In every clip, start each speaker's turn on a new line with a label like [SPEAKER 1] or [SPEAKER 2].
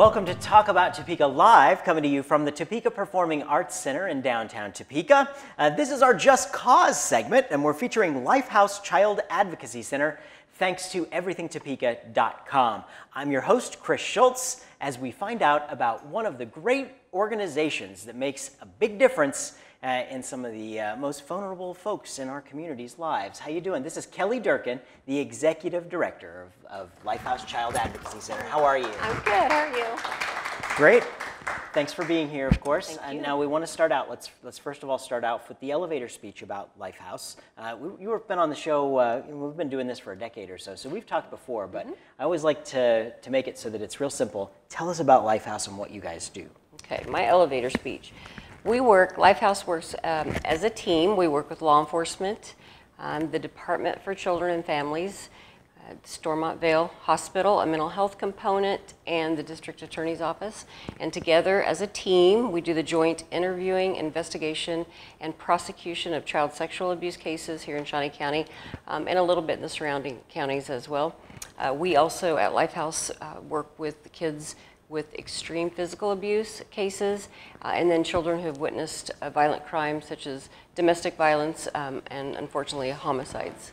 [SPEAKER 1] Welcome to Talk About Topeka Live, coming to you from the Topeka Performing Arts Center in downtown Topeka. This is our Just Cause segment, and we're featuring LifeHouse Child Advocacy Center, thanks to everythingtopeka.com. I'm your host, Chris Schultz, as we find out about one of the great organizations that makes a big difference in some of the most vulnerable folks in our community's lives. How you doing? This is Kelly Durkin, the Executive Director of LifeHouse Child Advocacy Center. How are you?
[SPEAKER 2] I'm good. How are you?
[SPEAKER 1] Great. Thanks for being here, of course.
[SPEAKER 2] Thank you.
[SPEAKER 1] And now we want to start out. Let's first of all start out with the elevator speech about LifeHouse. You've been on the show. We've been doing this for a decade or so, so we've talked before. But I always like to make it so that it's real simple. Tell us about LifeHouse and what you guys do.
[SPEAKER 2] Okay, my elevator speech. LifeHouse works as a team. We work with law enforcement, the Department for Children and Families, Stormont Vale Hospital, a mental health component, and the District Attorney's Office. And together as a team, we do the joint interviewing, investigation, and prosecution of child sexual abuse cases here in Shawnee County, and a little bit in the surrounding counties as well. We also at LifeHouse work with the kids with extreme physical abuse cases, and then children who have witnessed violent crimes such as domestic violence and unfortunately homicides.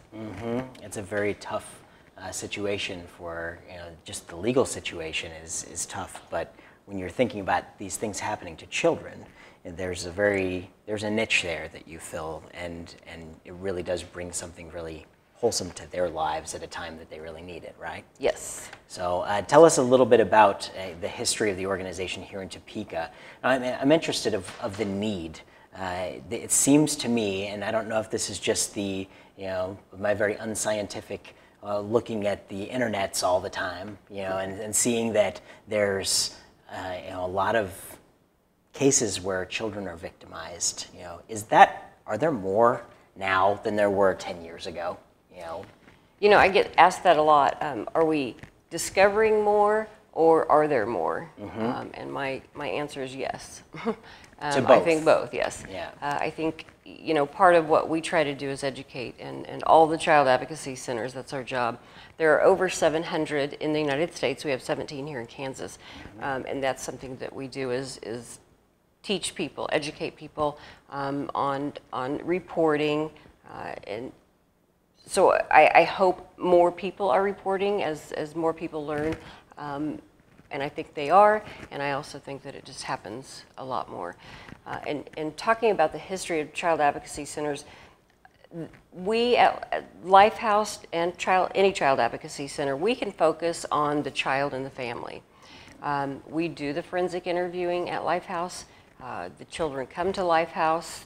[SPEAKER 1] It's a very tough situation for, just the legal situation is tough, but when you're thinking about these things happening to children, there's a niche there that you fill, and it really does bring something really wholesome to their lives at a time that they really need it, right?
[SPEAKER 2] Yes.
[SPEAKER 1] So tell us a little bit about the history of the organization here in Topeka. I'm interested of the need. It seems to me, and I don't know if this is just my very unscientific looking at the internets all the time, and seeing that there's a lot of cases where children are victimized. Are there more now than there were 10 years ago?
[SPEAKER 2] I get asked that a lot. Are we discovering more, or are there more? And my answer is yes.
[SPEAKER 1] To both.
[SPEAKER 2] I think both, yes.
[SPEAKER 1] Yeah.
[SPEAKER 2] I think, part of what we try to do is educate, and all the child advocacy centers, that's our job. There are over 700 in the United States. We have 17 here in Kansas. And that's something that we do is teach people, educate people on reporting, and so I hope more people are reporting as more people learn, and I think they are, and I also think that it just happens a lot more. And talking about the history of child advocacy centers, we at LifeHouse and any child advocacy center, we can focus on the child and the family. We do the forensic interviewing at LifeHouse. The children come to LifeHouse,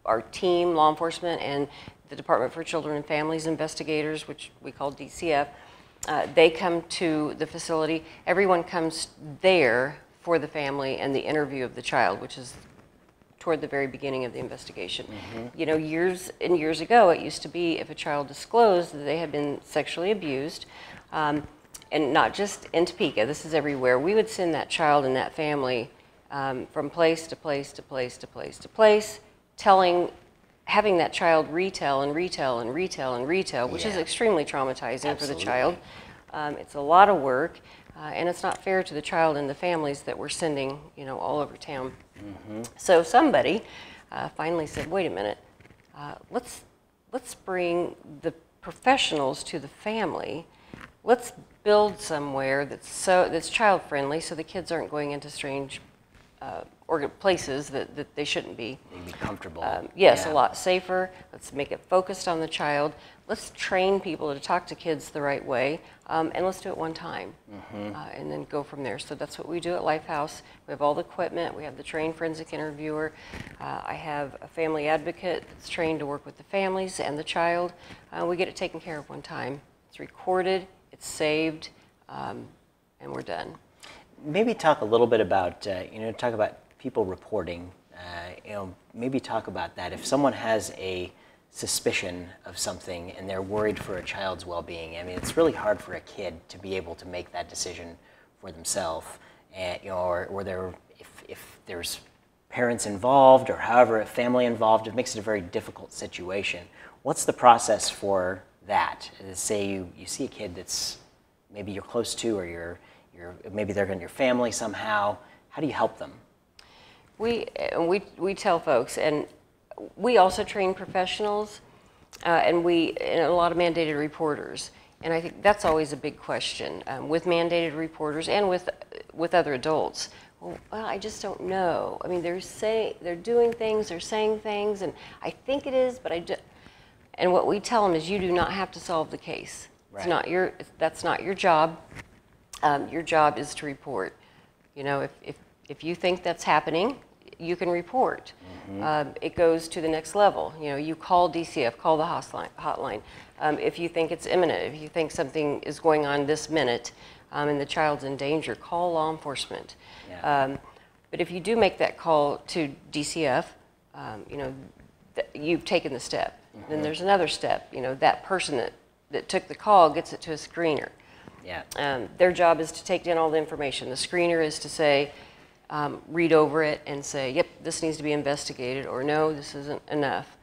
[SPEAKER 2] our team, law enforcement, and the Department for Children and Families investigators, which we call DCF, they come to the facility. Everyone comes there for the family and the interview of the child, which is toward the very beginning of the investigation. Years and years ago, it used to be if a child disclosed that they had been sexually abused, and not just in Topeka, this is everywhere, we would send that child and that family from place to place to place to place to place, having that child retell and retell and retell and retell, which is extremely traumatizing for the child. It's a lot of work, and it's not fair to the child and the families that we're sending, all over town. So somebody finally said, wait a minute, let's bring the professionals to the family. Let's build somewhere that's child friendly, so the kids aren't going into strange places that they shouldn't be.
[SPEAKER 1] They'd be comfortable.
[SPEAKER 2] Yes, a lot safer. Let's make it focused on the child. Let's train people to talk to kids the right way, and let's do it one time, and then go from there. So that's what we do at LifeHouse. We have all the equipment. We have the trained forensic interviewer. I have a family advocate that's trained to work with the families and the child. We get it taken care of one time. It's recorded, it's saved, and we're done.
[SPEAKER 1] Maybe talk a little bit about, talk about people reporting. Maybe talk about that. If someone has a suspicion of something and they're worried for a child's well-being, it's really hard for a kid to be able to make that decision for themselves, and if there's parents involved or however a family involved, it makes it a very difficult situation. What's the process for that? Say you see a kid that's maybe you're close to, or you're maybe they're in your family somehow. How do you help them?
[SPEAKER 2] We tell folks, and we also train professionals, and a lot of mandated reporters. And I think that's always a big question with mandated reporters and with other adults. Well, I just don't know. I mean, they're doing things, they're saying things, and I think it is, but and what we tell them is, you do not have to solve the case. Right. That's not your job. Your job is to report. You know, if you think that's happening, you can report. Mm-hmm. It goes to the next level. You know, you call DCF, call the hotline. If you think it's imminent, if you think something is going on this minute and the child's in danger, call law enforcement. Yeah. But if you do make that call to DCF, you know, you've taken the step. Mm-hmm. Then there's another step. You know, that person that took the call gets it to a screener. Yeah. Their job is to take down all the information. The screener is to say, read over it and say, yep, this needs to be investigated, or no, this isn't enough.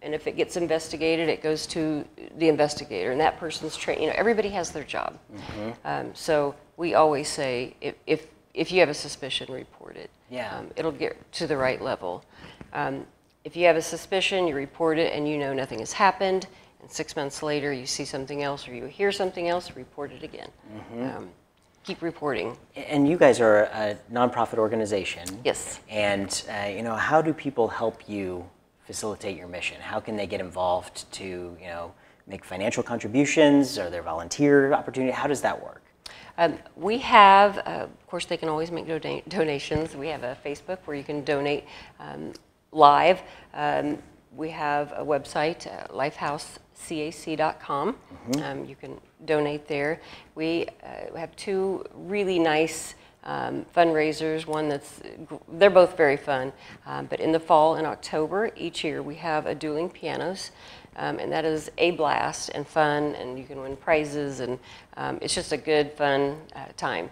[SPEAKER 2] And if it gets investigated, it goes to the investigator, and that person's trained. You know, everybody has their job. Mm-hmm. So we always say, if you have a suspicion, report it. Yeah. It'll get to the right level. If you have a suspicion, you report it, and you know nothing has happened, and 6 months later you see something else or you hear something else, report it again. Mm-hmm. Keep reporting. And you guys are a nonprofit organization. Yes. And you know, how do people help you facilitate your mission? How can they get involved to, you know, make financial contributions? Are there volunteer opportunities? How does that work? We have, of course, they can always make donations. We have a Facebook where you can donate live. We have a website, LifeHouseCAC.com. Mm-hmm. You can donate there. We have two really nice fundraisers. One they're both very fun, but in the fall, in October, each year we have a dueling pianos, and that is a blast and fun, and you can win prizes, and it's just a good, fun time.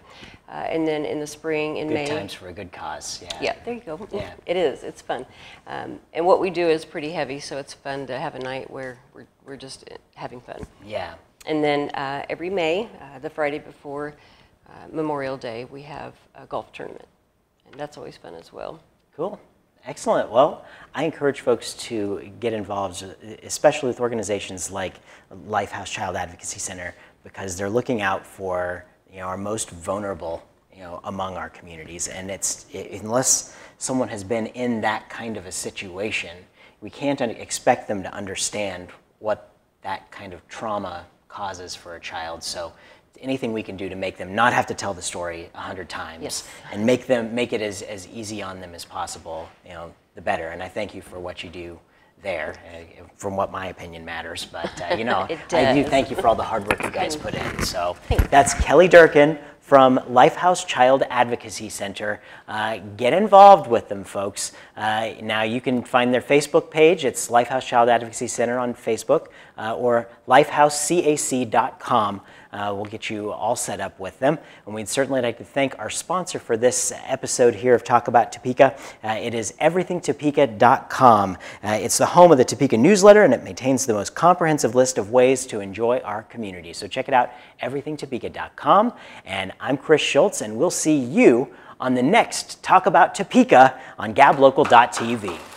[SPEAKER 2] And then in the spring, in May. Good times for a good cause, yeah. Yeah, there you go. Yeah. It is, it's fun. And what we do is pretty heavy, so it's fun to have a night where we're just having fun. Yeah. And then every May, the Friday before Memorial Day, we have a golf tournament, and that's always fun as well. Cool. Excellent. Well, I encourage folks to get involved, especially with organizations like LifeHouse Child Advocacy Center, because they're looking out for, you know, our most vulnerable, you know, among our communities. And unless someone has been in that kind of a situation, we can't expect them to understand what that kind of trauma causes for a child. So anything we can do to make them not have to tell the story 100 times, yes, and make it as easy on them as possible, you know, the better. And I thank you for what you do there, from what my opinion matters, but you know, I do thank you for all the hard work you guys put in. So that's Kelly Durkin from LifeHouse Child Advocacy Center. Get involved with them, folks. Now you can find their Facebook page. It's LifeHouse Child Advocacy Center on Facebook, or lifehousecac.com. We'll get you all set up with them. And we'd certainly like to thank our sponsor for this episode here of Talk About Topeka. It is everythingtopeka.com. It's the home of the Topeka newsletter, and it maintains the most comprehensive list of ways to enjoy our community. So check it out, everythingtopeka.com. And I'm Chris Schultz, and we'll see you on the next Talk About Topeka on gablocal.tv.